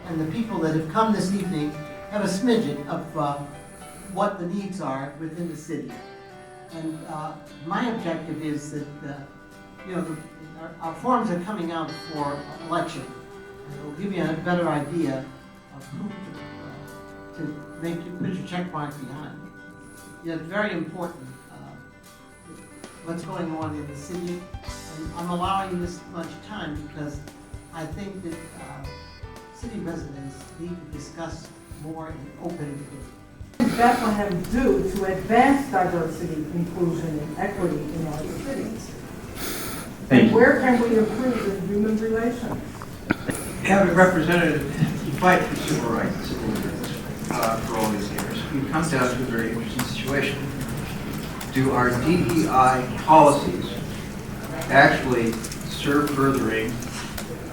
and the people that have come this evening have a smidgen of what the needs are within the city. And my objective is that, our forms are coming out for election. And it will give you a better idea of who to put your check mark behind. It's very important what's going on in the city. And I'm allowing this much time because I think that city residents need to discuss more in open debate. What does Bethlehem do to advance diversity, inclusion, and equity in our cities? And where can we improve in human relations? Having represented you fight for civil rights and civil liberties for all these years, we've come down to a very interesting situation. Do our DEI policies actually serve furthering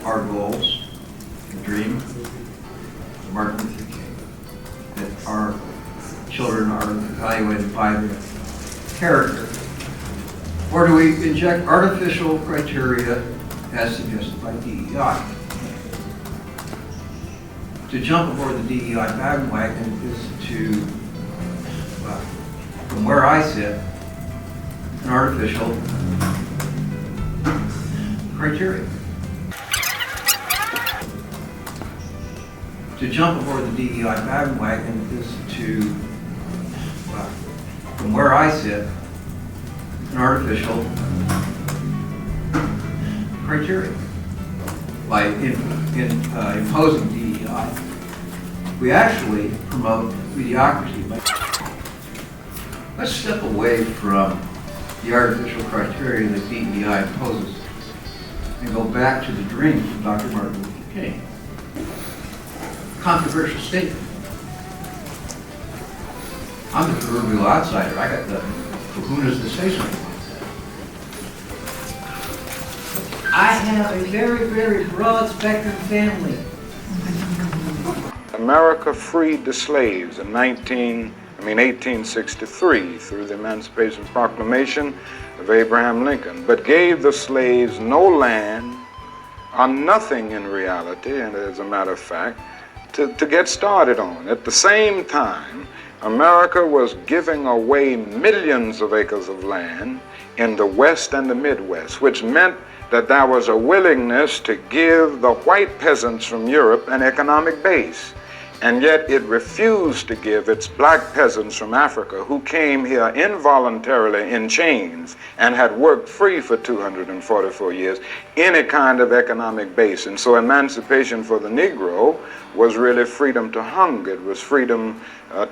our goals, the dream of Martin Luther King, that our children are evaluated by their character? Or do we inject artificial criteria as suggested by DEI? To jump aboard the DEI bandwagon is to, from where I sit, an artificial criteria. To jump aboard the DEI bandwagon is to, from where I sit, an artificial criteria. By imposing DEI, we actually promote mediocrity. Let's step away from the artificial criteria that DEI imposes and go back to the dreams of Dr. Martin Luther King. Controversial statement. I'm the proverbial outsider. I got the kahunas to say something like that. I have a very, very broad spectrum family. America freed the slaves in 1863 through the Emancipation Proclamation of Abraham Lincoln, but gave the slaves no land or nothing in reality, and as a matter of fact, to get started on. At the same time, America was giving away millions of acres of land in the West and the Midwest, which meant that there was a willingness to give the white peasants from Europe an economic base. And yet it refused to give its black peasants from Africa, who came here involuntarily in chains and had worked free for 244 years, any kind of economic base. And so emancipation for the Negro was really freedom to hunger. It was freedom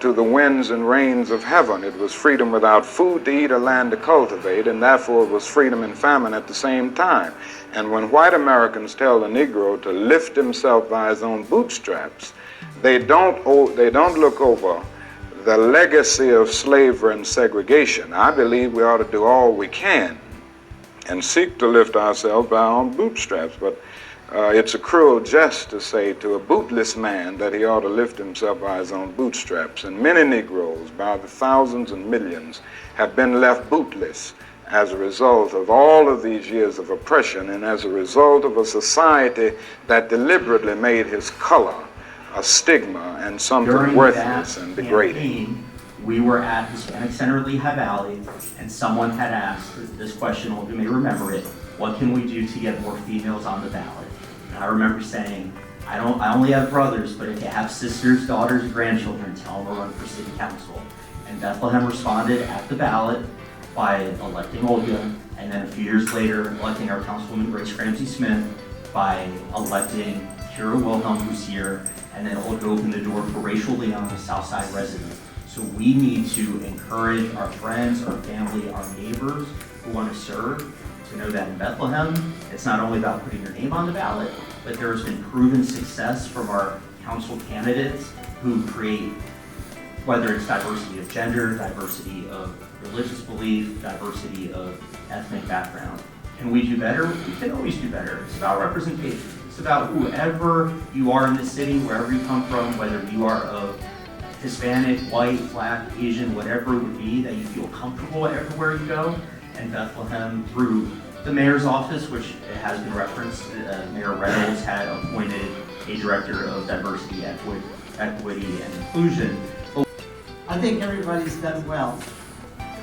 to the winds and rains of heaven. It was freedom without food to eat or land to cultivate, and therefore it was freedom and famine at the same time. And when white Americans tell the Negro to lift himself by his own bootstraps, they don't look over the legacy of slavery and segregation. I believe we ought to do all we can and seek to lift ourselves by our own bootstraps. But it's a cruel jest to say to a bootless man that he ought to lift himself by his own bootstraps. And many Negroes, by the thousands and millions, have been left bootless as a result of all of these years of oppression and as a result of a society that deliberately made his color a stigma and something worthless and degrading. We were at Hispanic Center Lehigh Valley, and someone had asked this question, you may remember it, what can we do to get more females on the ballot? And I remember saying, I only have brothers, but if you have sisters, daughters, grandchildren, tell them to run for city council. And Bethlehem responded at the ballot by electing Olga, and then a few years later, electing our Councilwoman Grace Ramsey-Smith by electing Kira Wilhelm, who's here, and then Olga opened the door for Rachel Leon, a Southside resident. So we need to encourage our friends, our family, our neighbors who want to serve to know that in Bethlehem, it's not only about putting your name on the ballot, but there's been proven success from our council candidates who create, whether it's diversity of gender, diversity of religious belief, diversity of ethnic background. Can we do better? We can always do better. It's about representation. It's about whoever you are in the city, wherever you come from, whether you are of Hispanic, white, black, Asian, whatever it would be, that you feel comfortable everywhere you go. And Bethlehem, through the mayor's office, which has been referenced, Mayor Reynolds had appointed a director of diversity, equity, and inclusion. I think everybody's done well.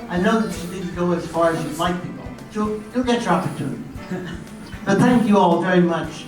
I know that you didn't go as far as you'd like to go, but you'll get your opportunity. But thank you all very much.